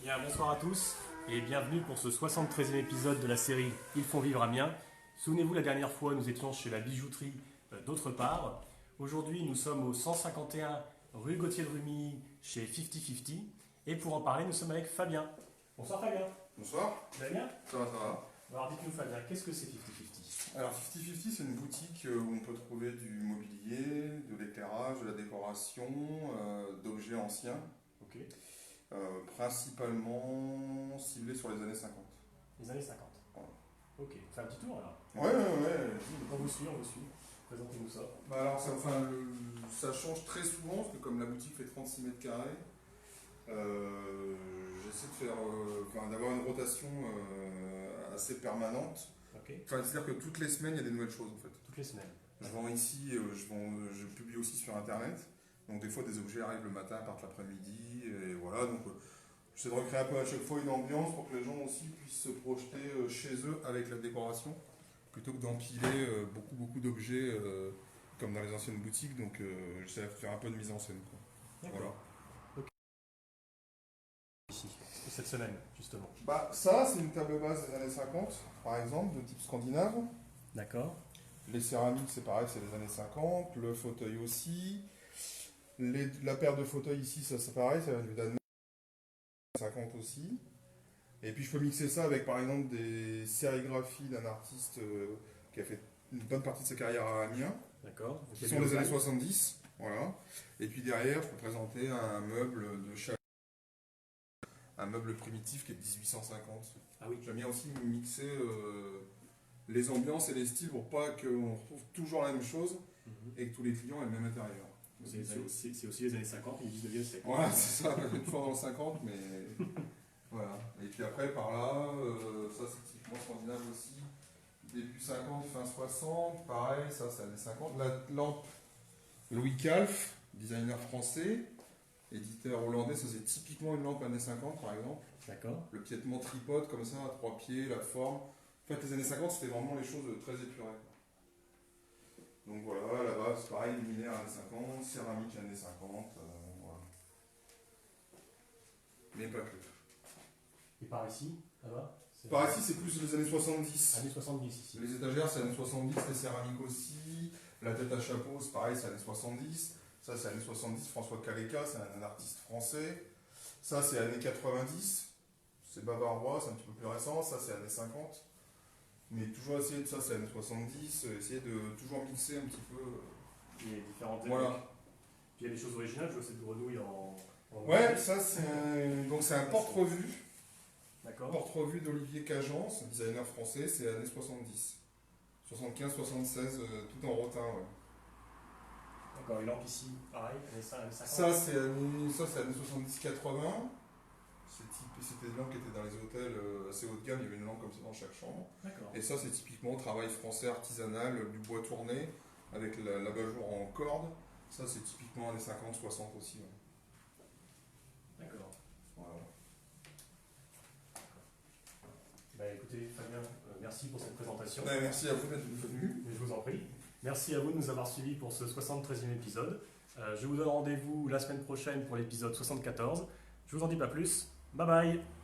Bien, bonsoir à tous et bienvenue pour ce 73e épisode de la série Ils font vivre Amiens. Souvenez-vous, la dernière fois, nous étions chez la bijouterie d'autre part. Aujourd'hui, nous sommes au 151 rue Gauthier de Rumilly chez 50-50. Et pour en parler, nous sommes avec Fabien. Bonsoir Fabien. Bonsoir. Vous allez bien? Ça va, ça va. Alors dites-nous Fabien, qu'est-ce que c'est 50-50? Alors 50-50, c'est une boutique où on peut trouver du mobilier, de l'éclairage, de la décoration, d'objets anciens, Ok. principalement ciblés sur les années 50. Les années 50. Voilà. Ok, on fait un petit tour alors. Ouais. On vous suit, on vous suit. Présentez-nous ça. Bah alors, ça change très souvent, parce que comme la boutique fait 36 mètres carrés, j'essaie de faire, d'avoir une rotation assez permanente. Ok. C'est-à-dire que toutes les semaines, il y a des nouvelles choses en fait. Toutes les semaines. Je vends ici, je publie aussi sur internet. Donc des fois des objets arrivent le matin, partent l'après-midi, et voilà. Donc j'essaie de recréer un peu à chaque fois une ambiance pour que les gens aussi puissent se projeter chez eux avec la décoration, plutôt que d'empiler beaucoup d'objets comme dans les anciennes boutiques. Donc j'essaie de faire un peu de mise en scène, quoi. D'accord. Voilà. Ici, cette semaine, justement. Bah ça, c'est une table basse des années 50, par exemple, de type scandinave. D'accord. Les céramiques, c'est pareil, c'est des années 50. Le fauteuil aussi. La paire de fauteuils ici, ça c'est pareil, ça vient du Danemark, 50 aussi. Et puis je peux mixer ça avec par exemple des sérigraphies d'un artiste qui a fait une bonne partie de sa carrière à Amiens, D'accord. qui sont des années 70. Voilà. Et puis derrière, je peux présenter un meuble de chalet, un meuble primitif qui est de 1850. Ah oui. J'aime bien aussi mixer les ambiances et les styles pour pas qu'on retrouve toujours la même chose et que tous les clients aient le même intérieur. C'est aussi les années 50 et le 19e siècle. Voilà, c'est ça, une fois dans le 50, mais voilà. Et puis après, par là, ça c'est typiquement scandinave aussi. Début 50, fin 60, pareil, ça c'est années 50. La lampe Louis Calf, designer français, éditeur hollandais, ça c'est typiquement une lampe années 50 par exemple. D'accord. Le piétement tripode comme ça, à 3 pieds, la forme. En fait, les années 50, c'était vraiment les choses très épurées. Donc voilà, là-bas, c'est pareil, luminaire années 50, céramique années 50, voilà. Mais pas que. Et par ici, là-bas Par ici, c'est plus les années 70. Années 70 ici. Les étagères, c'est années 70, les céramiques aussi. La tête à chapeau, c'est pareil, c'est années 70. Ça, c'est années 70, François Caléca, c'est un artiste français. Ça, c'est années 90. C'est Bavarois, c'est un petit peu plus récent. Ça, c'est années 50. Mais toujours essayer de ça, c'est années 70, essayer de toujours mixer un petit peu. Les différentes époques. Voilà. Puis il y a des choses originales, je vois cette grenouille en Ouais, ça c'est un porte-revue. D'accord. Porte-revue d'Olivier Cagence, un designer français, c'est années 70. 75, 76, tout en rotin, ouais. D'accord, une lampe ici, pareil, années 50. Ça c'est années 70-80. C'était des lampes qui étaient dans les hôtels assez haut de gamme, il y avait une lampe comme ça dans chaque chambre. D'accord. Et ça c'est typiquement travail français artisanal, du bois tourné, avec l'abat-jour en corde. Ça c'est typiquement années 50-60 aussi. Ouais. D'accord. Voilà. Bah écoutez, Fabien, merci pour cette présentation. Merci à vous d'être venu. Je vous en prie. Merci à vous de nous avoir suivis pour ce 73e épisode. Je vous donne rendez-vous la semaine prochaine pour l'épisode 74. Je vous en dis pas plus. Bye bye.